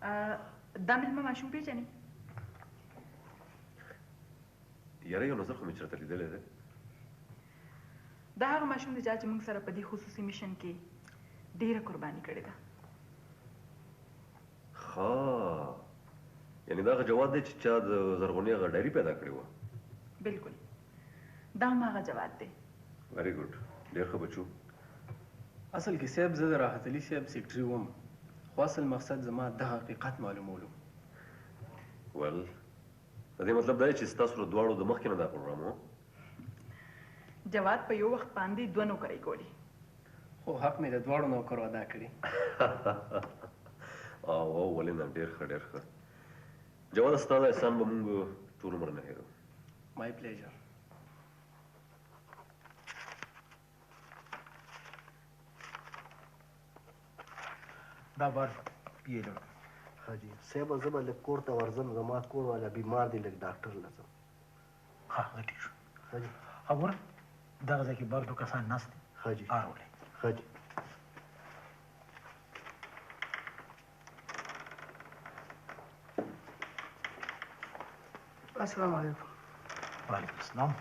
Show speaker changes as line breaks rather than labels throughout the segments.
دا مېلمه ماشوم پېژنې؟
یاره یو نظر خو مې چېرته لیدلی دی.
دا هغه ماشوم دی چې موږ سره په دې خصوصي میشن کې ډېره قرباني کړې ده.
ښه، یعنې دا هغه جواد دی چې چا د زرغونې هغه ډایري پیدا کړې وه؟
بلکل، دا هم هغه جواد دی.
ویری ګډ، ډېر ښه بچو.
اصل کې صاحب زه د راحت علي صاحب سیکرټري وم، خو اصل مقصد زما دغه حقیقت معلومولو.
ول د دې مطلب دا دی چې ستاسو له دواړو د مخکې نه دا پروګرام و؟
جواد په یو وخت باندې دوه نوکرۍ کولې،
خو حق مې د دواړو نوکرو ادا کړي.
او ولې نه، ډېر ښه ډېر ښه. جواد ستا دا احسان به موږ ټول عمر نه هېرو.
مای پلیجر.
دا بار پیې لږ.
حاجي صاحب زه به لږ کور ته ورځم، زما کور والا بیمار دی، لږ ډاکټر له ځم.
ښه زه ټیک شو.
حاجي
وګوره دغه ځای کې بار دوه کسان ناست دي.
حاجي
اړولې.
حاجي
السلام علیکم.
وعلیکم السلام.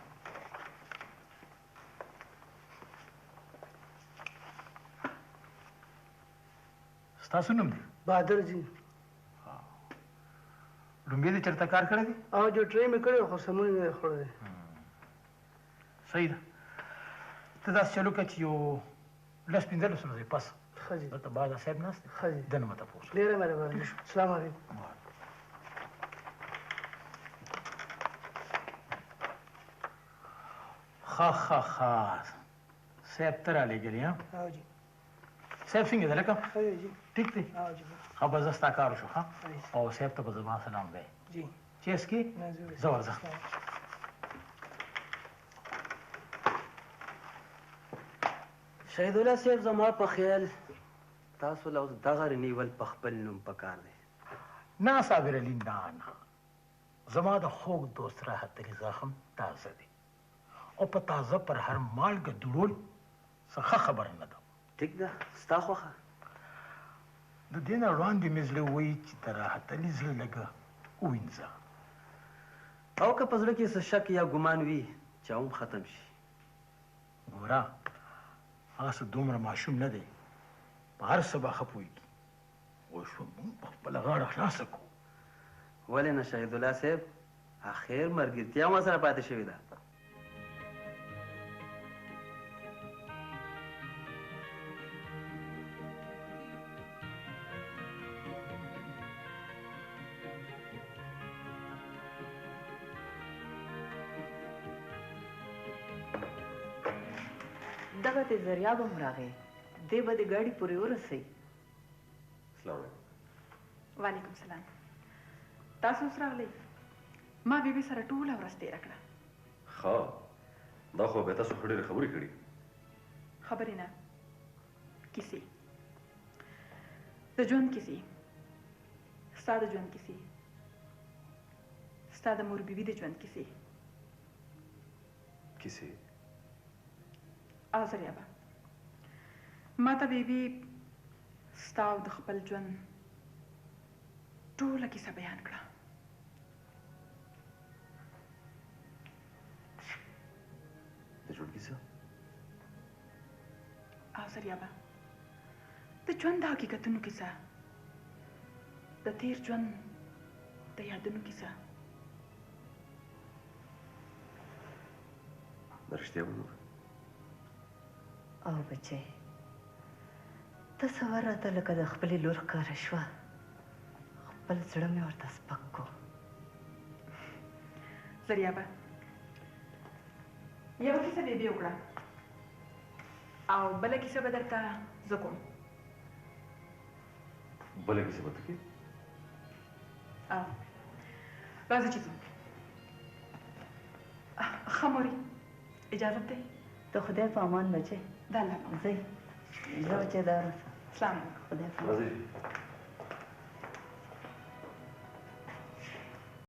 ستاسو نوم دی؟
بهادر جی.
لومبې دې چېرته کار کړی دی؟
او جو ټرې مې کړی خو سمون یې خوړلی.
صحیح ده. ته داسې چلو کړه چې یو لس پنځلس ورځې پس
ښه جي.
دلته بازار صاحب ناست دی،
ښه جي.
ده نه مه تپوس.
ډېره مهرباني. السلام علیکم.
ښه ښه ښه صاحب ته رالېږلي ها؟
او جي.
صاحب څنګه دی لکه؟
ښه دی جي.
ټیک دی؟
او جي.
ښه به زه ستا کار وشو ښه؟ او صاحب ته به زما سلام دی.
جي.
چې اسکي زه ورځم.
شهید الله صاحب زما په خیال تاسو له اوس دغه رنیول په خپل نوم پکار دی.
نه صابر علي، نه نه، زما د خوږ دوست راحت علي زخم تازه دی او په تازه پر هر مالګه دوړول څه ښه خبره نه ده.
ټیک ده، ستا خوښه.
د دې نه وړاندې مې زړه وایي چې د راحت علي زړه لږه ووینځه،
او که په زړه کې څه شک یا ګمان وي چې هم ختم شي.
ګوره هغه څه دومره ماشوم نه دی، په هر څه به ښه پوهېږي. اوس به موږ په خپله غاړه خلاصه کړو.
ولې نه شهید الله صاحب، اخر ملګرتیا ما سره پاتې شوې ده.
دغه د زریاب هم راغی، دی به د ګاډي پورې ورسوي.
السلام علیکم.
وعلیکم السلام. تاسو اوس راغلی؟ ما بیبي سره ټوله ورځ تېره کړه.
ښه، دا خو بیا تاسو ښه ډېرې خبرې کړي.
خبرې نه، کیسې، د ژوند کیسې، ستا د ژوند کیسې، ستا د مور بیبي د ژوند کیسې.
کیسې؟
او زریابه، ما ته بیبي ستا او د خپل ژوند ټوله کیسه بیان کړه.
د ژوند کیسه؟
او زریابه، د ژوند د حقیقتونو کیسه، د تیر ژوند د یادونو کیسه.
دا رښتیا ومه؟
او بچی، تصور راته لکه د خپلې لور ښکاره شوه، خپل زړه مې ورته سپک کو.
زریابه، یوه کیسه بیبي وکړه او بله کیسه به درته زه کوم.
بله کیسه به ته کوې؟
او راځه چې ځو. ښه مورې، اجازت دی؟
د خدای په امان بچی.
د الله په امان.
ځئ، زه بچی دا ورسه.
السلام علیکم.
خدای په امان.
راځئ.